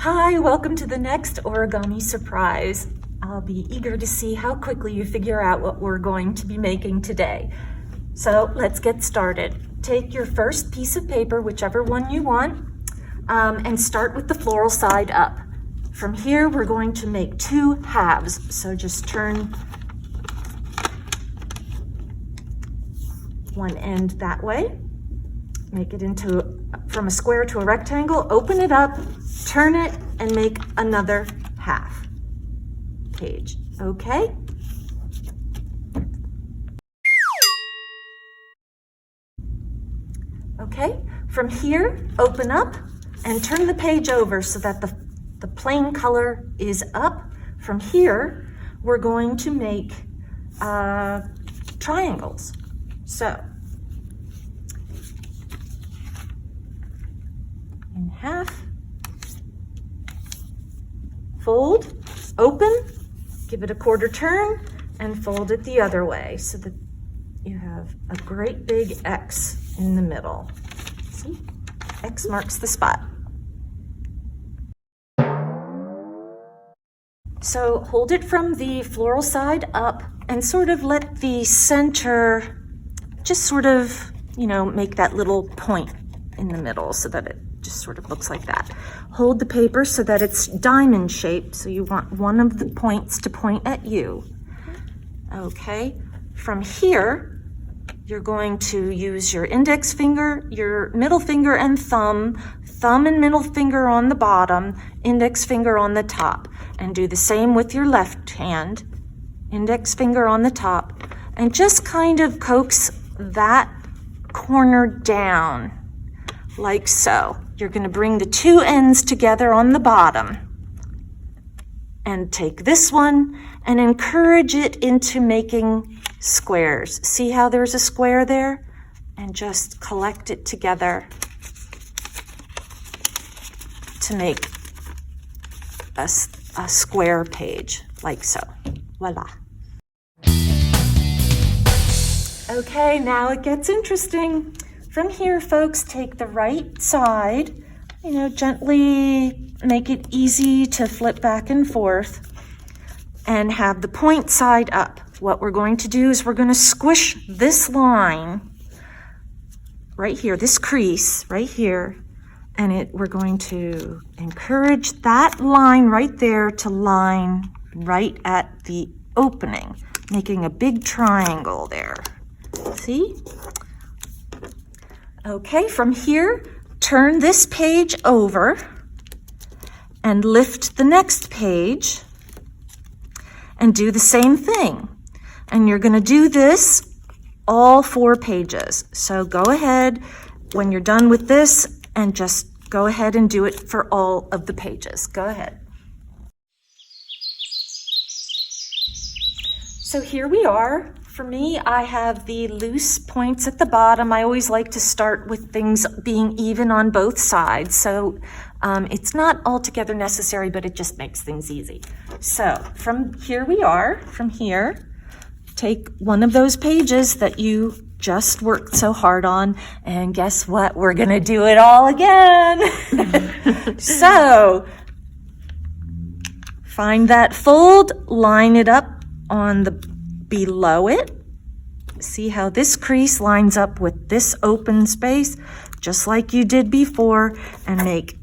Hi, welcome to the next Origami Surprise. I'll be eager to see how quickly you figure out what we're going to be making today. So let's get started. Take your first piece of paper, whichever one you want, and start with the floral side up. From here, we're going to make two halves. So just turn one end that way, make it from a square to a rectangle, open it up, turn it, and make another half page, okay? Okay, from here, open up and turn the page over so that the plain color is up. From here, we're going to make triangles. So, in half, fold, open, give it a quarter turn, and fold it the other way so that you have a great big X in the middle. See? X marks the spot. So hold it from the floral side up and sort of let the center just sort of, make that little point in the middle so that it just sort of looks like that. Hold the paper so that it's diamond shaped, so you want one of the points to point at you. Okay, from here, you're going to use your index finger, your middle finger and thumb and middle finger on the bottom, index finger on the top, and do the same with your left hand, index finger on the top, and just kind of coax that corner down, like so. You're going to bring the two ends together on the bottom and take this one and encourage it into making squares. See how there's a square there? And just collect it together to make a square page, like so. Voila. Okay, now it gets interesting. From here, folks, take the right side, gently make it easy to flip back and forth and have the point side up. What we're going to do is we're going to squish this line right here, this crease right here, and we're going to encourage that line right there to line right at the opening, making a big triangle there. See? Okay, from here, turn this page over and lift the next page and do the same thing. And you're going to do this all 4 pages. So go ahead when you're done with this and just go ahead and do it for all of the pages. Go ahead. So here we are. For me, I have the loose points at the bottom. I always like to start with things being even on both sides. So it's not altogether necessary, but it just makes things easy. So from here we are, from here, take one of those pages that you just worked so hard on, and guess what? We're gonna do it all again. So find that fold, line it up on the below it. See how this crease lines up with this open space, just like you did before, and make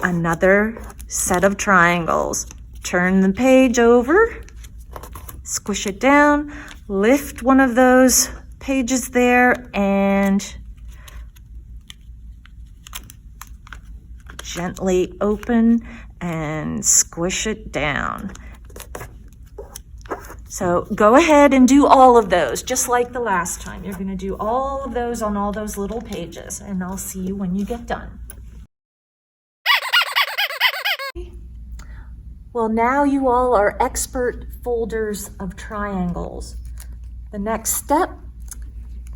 another set of triangles. Turn the page over, squish it down, lift one of those pages there, and gently open and squish it down. So go ahead and do all of those, just like the last time. You're going to do all of those on all those little pages, and I'll see you when you get done. Well, now you all are expert folders of triangles. The next step,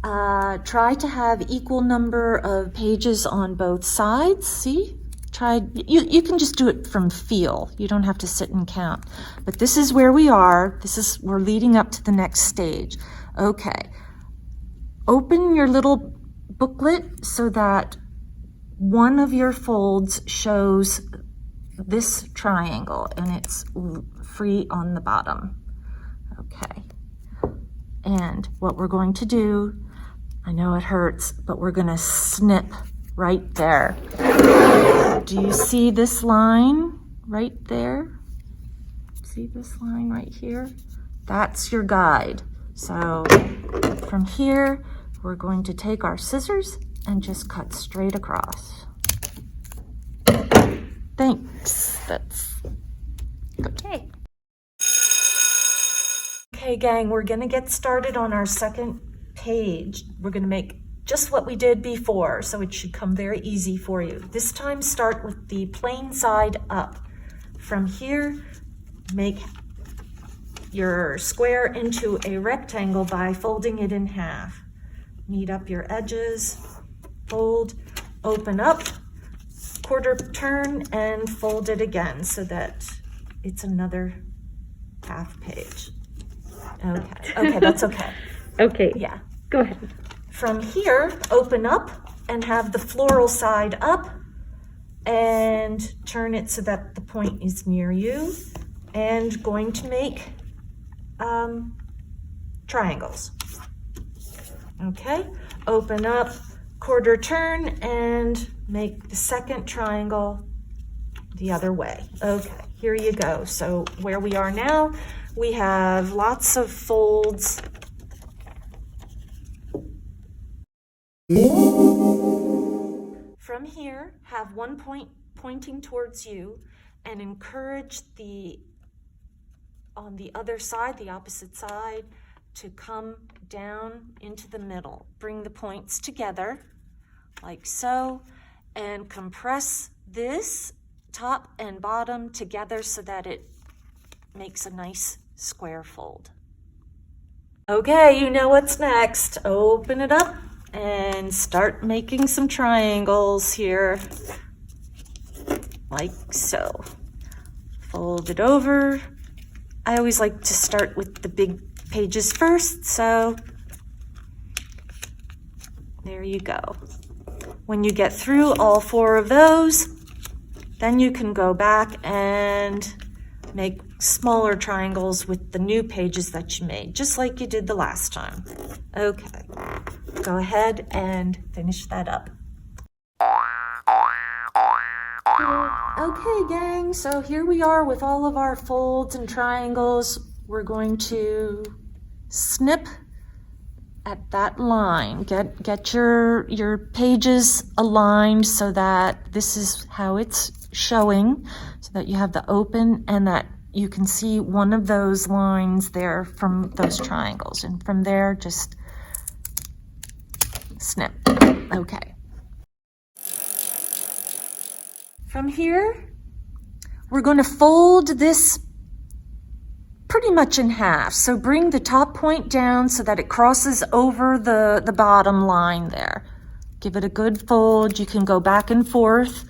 try to have equal number of pages on both sides. See? You can just do it from feel. You don't have to sit and count. But this is where we are. We're leading up to the next stage. Okay. Open your little booklet so that one of your folds shows this triangle, and it's free on the bottom. Okay. And what we're going to do, I know it hurts, but we're going to snip right there. Do you see this line right there? See this line right here? That's your guide. So from here, we're going to take our scissors and just cut straight across. Thanks. That's okay. Okay, gang, we're gonna get started on our second page. We're gonna make just what we did before, so it should come very easy for you. This time, start with the plain side up. From here, make your square into a rectangle by folding it in half. Knead up your edges, fold, open up, quarter turn, and fold it again so that it's another half page. Okay, that's okay. Okay. Yeah. Go ahead. From here, open up and have the floral side up and turn it so that the point is near you, and going to make triangles. Okay, open up, quarter turn, and make the second triangle the other way. Okay, here you go. So where we are now, we have lots of folds. From here, have one point pointing towards you and encourage on the other side, the opposite side, to come down into the middle. Bring the points together like so, and compress this top and bottom together so that it makes a nice square fold. Okay, you know what's next. Open it up and start making some triangles here, like so. Fold it over. I always like to start with the big pages first, so there you go. When you get through all 4 of those, then you can go back and make smaller triangles with the new pages that you made, just like you did the last time. Okay, go ahead and finish that up. Okay, gang, so here we are with all of our folds and triangles. We're going to snip at that line. Get your pages aligned so that this is how it's showing, so that you have the open and that you can see one of those lines there from those triangles. And from there, just snip. Okay. From here, we're going to fold this pretty much in half. So bring the top point down so that it crosses over the bottom line there. Give it a good fold. You can go back and forth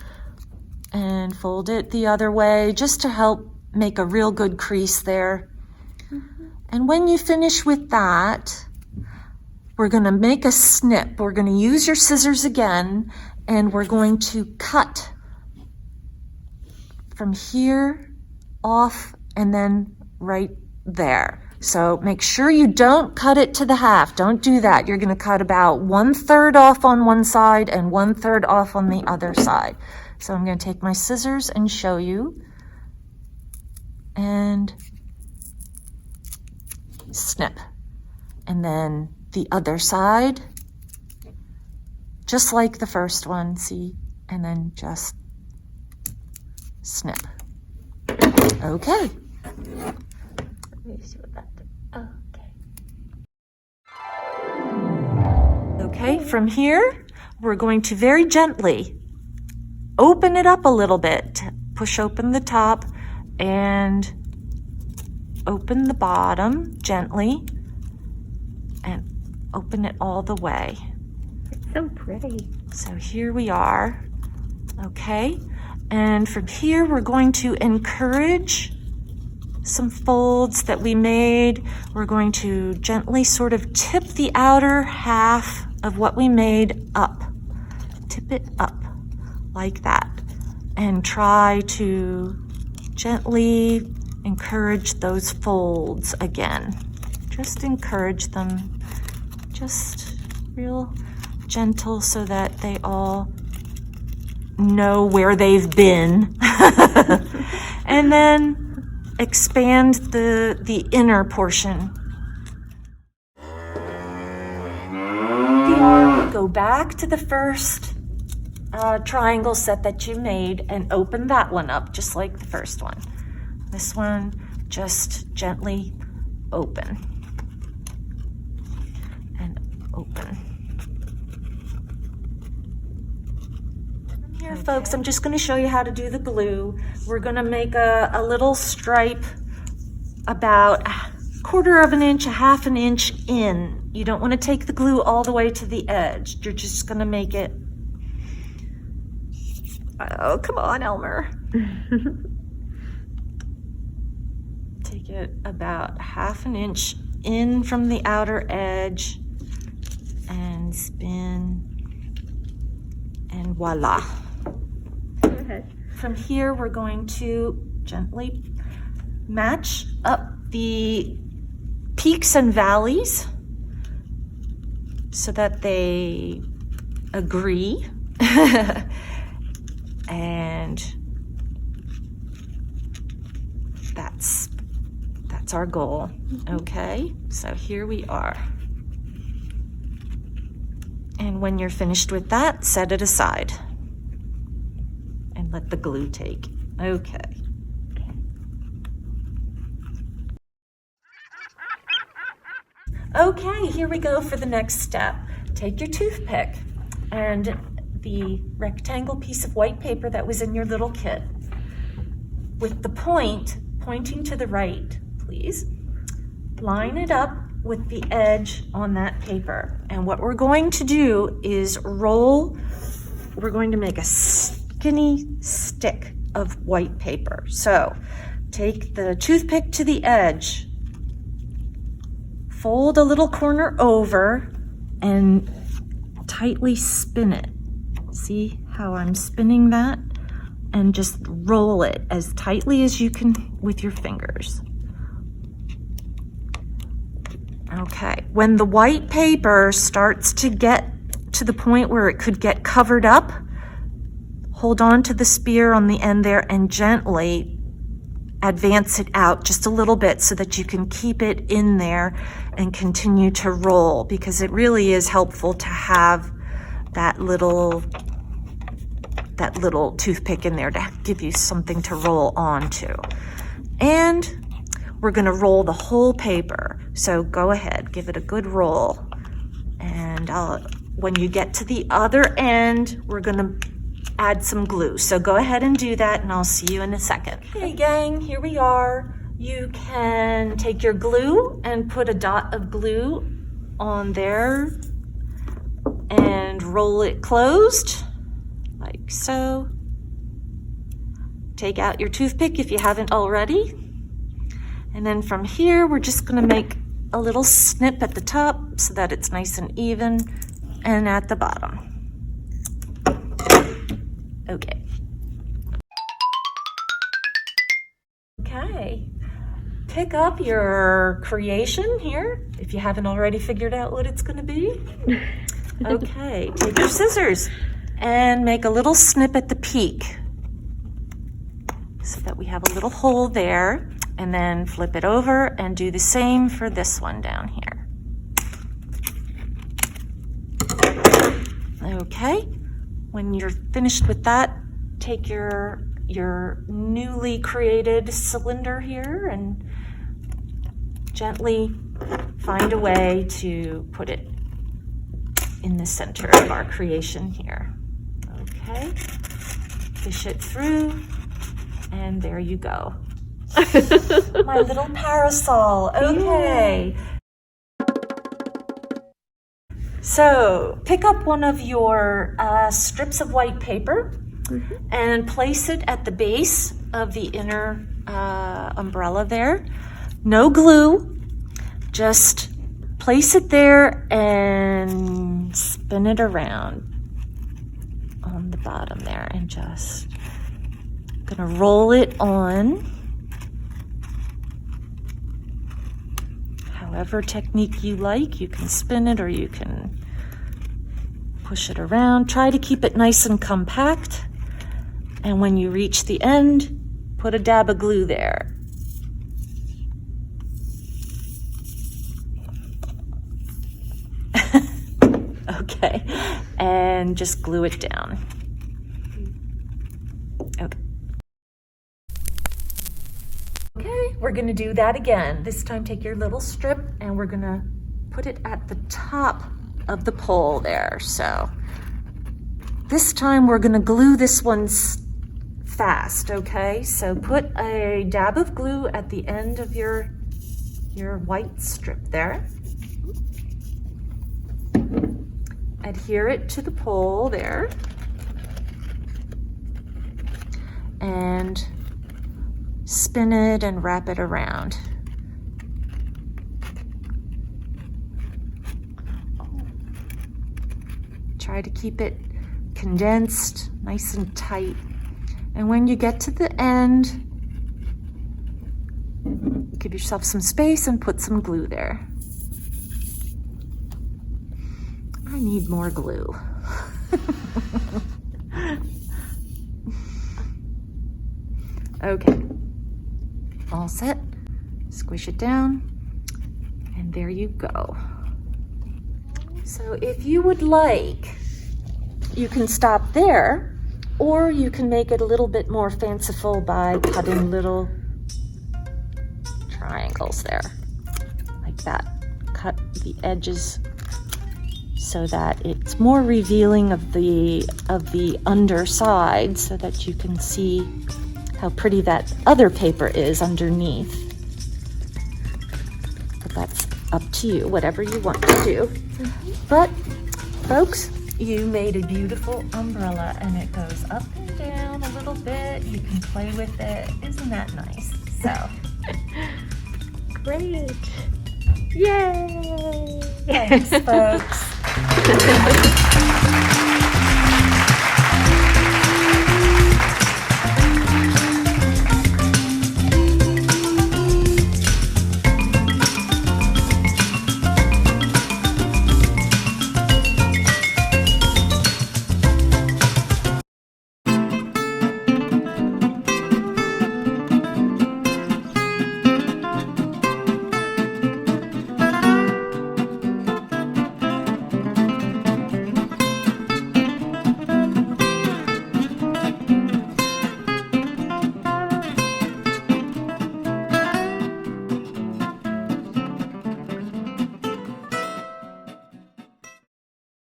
and fold it the other way just to help make a real good crease there. Mm-hmm. And when you finish with that, we're going to make a snip. We're going to use your scissors again, and we're going to cut from here off and then right there. So make sure you don't cut it to the half. Don't do that. You're going to cut about 1/3 off on one side and 1/3 off on the other side. So I'm going to take my scissors and show you. And snip. And then the other side, just like the first one, see? And then just snip. Okay. Let me see what that did. Okay, from here, we're going to very gently open it up a little bit. Push open the top and open the bottom gently and open it all the way. It's so pretty. So here we are. Okay. And from here, we're going to encourage some folds that we made. We're going to gently sort of tip the outer half of what we made up. Tip it up like that. and try to gently encourage those folds again. Just encourage them, just real gentle so that they all know where they've been. And then expand the inner portion. Go back to the first triangle set that you made and open that one up just like the first one. This one, just gently open and open. Here, folks, I'm just going to show you how to do the glue. We're going to make a little stripe about 1/4 of an inch, 1/2 an inch in. You don't want to take the glue all the way to the edge. You're just going to make it. Oh, come on, Elmer. Take it about 1/2 an inch in from the outer edge and spin, and voila. Go ahead. From here, we're going to gently match up the peaks and valleys so that they agree. And that's our goal. Okay, so here we are. And when you're finished with that, set it aside and let the glue take. Okay. Okay, here we go for the next step. Take your toothpick and the rectangle piece of white paper that was in your little kit. With the point pointing to the right, please, line it up with the edge on that paper. And what we're going to do is roll, we're going to make a skinny stick of white paper. So take the toothpick to the edge, fold a little corner over and tightly spin it. See how I'm spinning that? And just roll it as tightly as you can with your fingers. Okay, when the white paper starts to get to the point where it could get covered up, hold on to the spear on the end there and gently advance it out just a little bit so that you can keep it in there and continue to roll, because it really is helpful to have that little toothpick in there to give you something to roll onto. And we're going to roll the whole paper. So go ahead, give it a good roll. And when you get to the other end, we're going to add some glue. So go ahead and do that, and I'll see you in a second. Hey gang, here we are. You can take your glue and put a dot of glue on there and roll it closed, like so. Take out your toothpick if you haven't already. And then from here, we're just gonna make a little snip at the top so that it's nice and even, and at the bottom. Okay. Okay. Pick up your creation here, if you haven't already figured out what it's gonna be. Okay, take your scissors and make a little snip at the peak so that we have a little hole there, and then flip it over and do the same for this one down here. Okay, when you're finished with that, take your newly created cylinder here and gently find a way to put it in the center of our creation here. Okay, fish it through, and there you go. My little parasol. Okay. So pick up one of your strips of white paper and place it at the base of the inner umbrella there. No glue, just place it there and spin it around on the bottom there, and just Gonna roll it on. However technique you like, you can spin it or you can push it around. Try to keep it nice and compact. And when you reach the end, put a dab of glue there. Okay, and just glue it down. Okay. Okay, we're gonna do that again. This time take your little strip and we're gonna put it at the top of the pole there. So this time we're gonna glue this one fast, okay? So put a dab of glue at the end of your white strip there. Adhere it to the pole there. And spin it and wrap it around. Try to keep it condensed, nice and tight. And when you get to the end, give yourself some space and put some glue there. I need more glue. Okay, all set. Squish it down, and there you go. So if you would like, you can stop there, or you can make it a little bit more fanciful by cutting little triangles there, like that. Cut the edges so that it's more revealing of the underside, so that you can see how pretty that other paper is underneath. But that's up to you, whatever you want to do. But folks, you made a beautiful umbrella, and it goes up and down a little bit. You can play with it. Isn't that nice? So Great. Yay. thanks, folks.